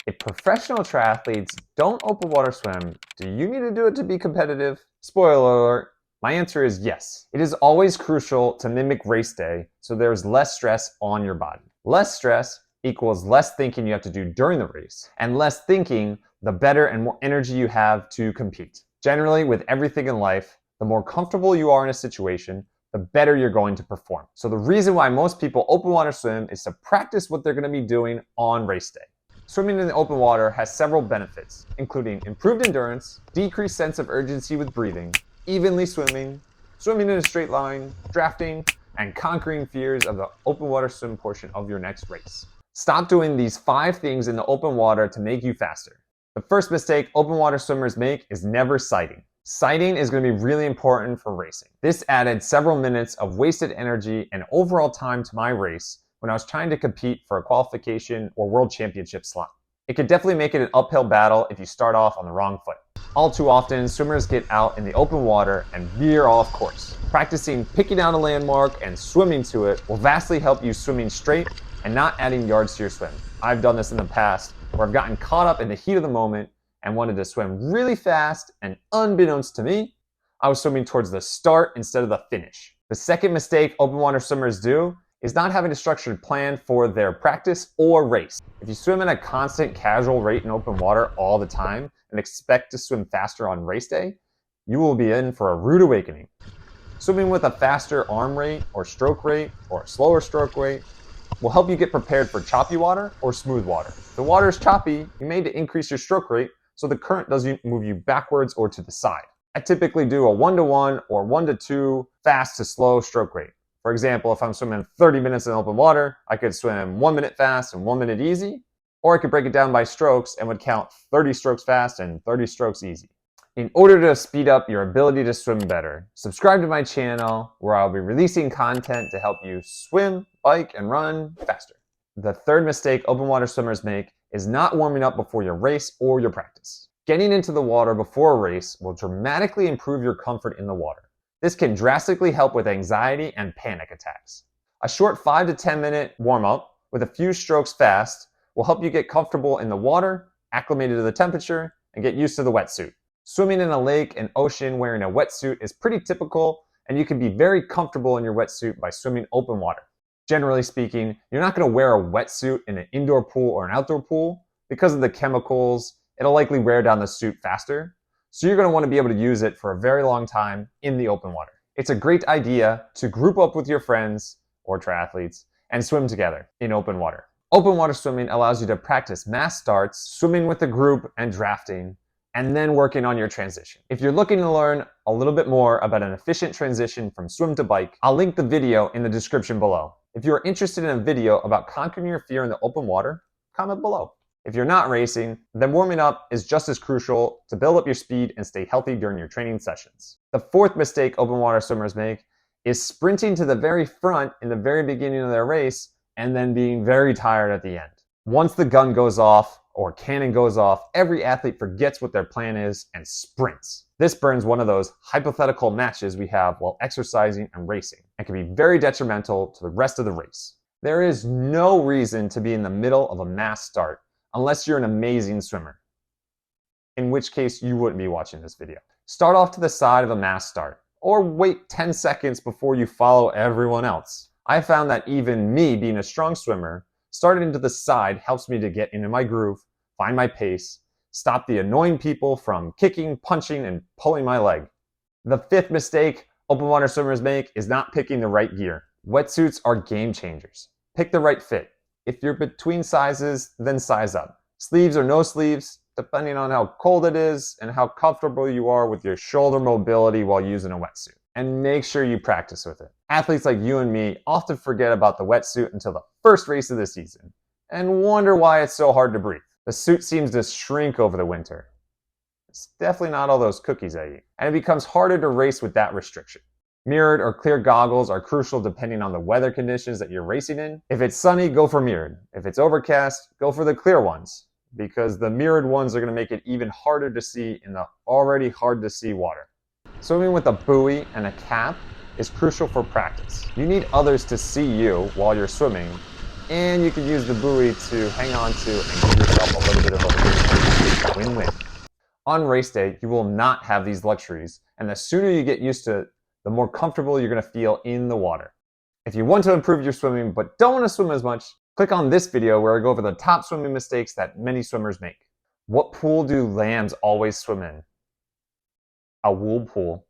If professional triathletes don't open water swim, do you need to do it to be competitive? Spoiler alert, my answer is yes. It is always crucial to mimic race day so there's less stress on your body. Less stress equals less thinking you have to do during the race, and less thinking, the better and more energy you have to compete. Generally, with everything in life, the more comfortable you are in a situation, the better you're going to perform. So the reason why most people open water swim is to practice what they're going to be doing on race day. Swimming in the open water has several benefits, including improved endurance, decreased sense of urgency with breathing, evenly swimming, swimming in a straight line, drafting, and conquering fears of the open water swim portion of your next race. Stop doing these 5 things in the open water to make you faster. The first mistake open water swimmers make is never sighting. Sighting is going to be really important for racing. This added several minutes of wasted energy and overall time to my race when I was trying to compete for a qualification or world championship slot. It could definitely make it an uphill battle if you start off on the wrong foot. All too often, swimmers get out in the open water and veer off course. Practicing picking out a landmark and swimming to it will vastly help you swimming straight and not adding yards to your swim. I've done this in the past where I've gotten caught up in the heat of the moment and wanted to swim really fast, and unbeknownst to me, I was swimming towards the start instead of the finish. The second mistake open water swimmers do is not having a structured plan for their practice or race. If you swim at a constant casual rate in open water all the time and expect to swim faster on race day, you will be in for a rude awakening. Swimming with a faster arm rate or stroke rate or a slower stroke rate will help you get prepared for choppy water or smooth water. If the water is choppy, you may need to increase your stroke rate so the current doesn't move you backwards or to the side. I typically do a 1-to-1 or 1-to-2 fast to slow stroke rate. For example, if I'm swimming 30 minutes in open water, I could swim 1 minute fast and 1 minute easy, or I could break it down by strokes and would count 30 strokes fast and 30 strokes easy. In order to speed up your ability to swim better, subscribe to my channel where I'll be releasing content to help you swim, bike, and run faster. The third mistake open water swimmers make is not warming up before your race or your practice. Getting into the water before a race will dramatically improve your comfort in the water. This can drastically help with anxiety and panic attacks. A short 5 to 10 minute warm-up with a few strokes fast will help you get comfortable in the water, acclimated to the temperature, and get used to the wetsuit. Swimming in a lake and ocean wearing a wetsuit is pretty typical, and you can be very comfortable in your wetsuit by swimming open water. Generally speaking, you're not going to wear a wetsuit in an indoor pool or an outdoor pool. Because of the chemicals, it'll likely wear down the suit faster. So you're going to want to be able to use it for a very long time in the open water. It's a great idea to group up with your friends or triathletes and swim together in open water. Open water swimming allows you to practice mass starts, swimming with a group and drafting, and then working on your transition. If you're looking to learn a little bit more about an efficient transition from swim to bike, I'll link the video in the description below. If you're interested in a video about conquering your fear in the open water, comment below. If you're not racing, then warming up is just as crucial to build up your speed and stay healthy during your training sessions. The fourth mistake open water swimmers make is sprinting to the very front in the very beginning of their race and then being very tired at the end. Once the gun goes off or cannon goes off, every athlete forgets what their plan is and sprints. This burns one of those hypothetical matches we have while exercising and racing and can be very detrimental to the rest of the race. There is no reason to be in the middle of a mass start unless you're an amazing swimmer, in which case you wouldn't be watching this video. Start off to the side of a mass start, or wait 10 seconds before you follow everyone else. I found that even me, being a strong swimmer, starting to the side helps me to get into my groove, find my pace, stop the annoying people from kicking, punching, and pulling my leg. The fifth mistake open water swimmers make is not picking the right gear. Wetsuits are game changers. Pick the right fit. If you're between sizes, then size up. Sleeves or no sleeves, depending on how cold it is and how comfortable you are with your shoulder mobility while using a wetsuit. And make sure you practice with it. Athletes like you and me often forget about the wetsuit until the first race of the season and wonder why it's so hard to breathe. The suit seems to shrink over the winter. It's definitely not all those cookies I eat. And it becomes harder to race with that restriction. Mirrored or clear goggles are crucial depending on the weather conditions that you're racing in. If it's sunny, go for mirrored. If it's overcast, go for the clear ones, because the mirrored ones are going to make it even harder to see in the already hard to see water. Swimming with a buoy and a cap is crucial for practice. You need others to see you while you're swimming, and you can use the buoy to hang on to and give yourself a little bit of On race day, you will not have these luxuries, and the sooner you get used to it, the more comfortable you're going to feel in the water. If you want to improve your swimming but don't want to swim as much, click on this video where I go over the top swimming mistakes that many swimmers make. What pool do lambs always swim in? A wool pool.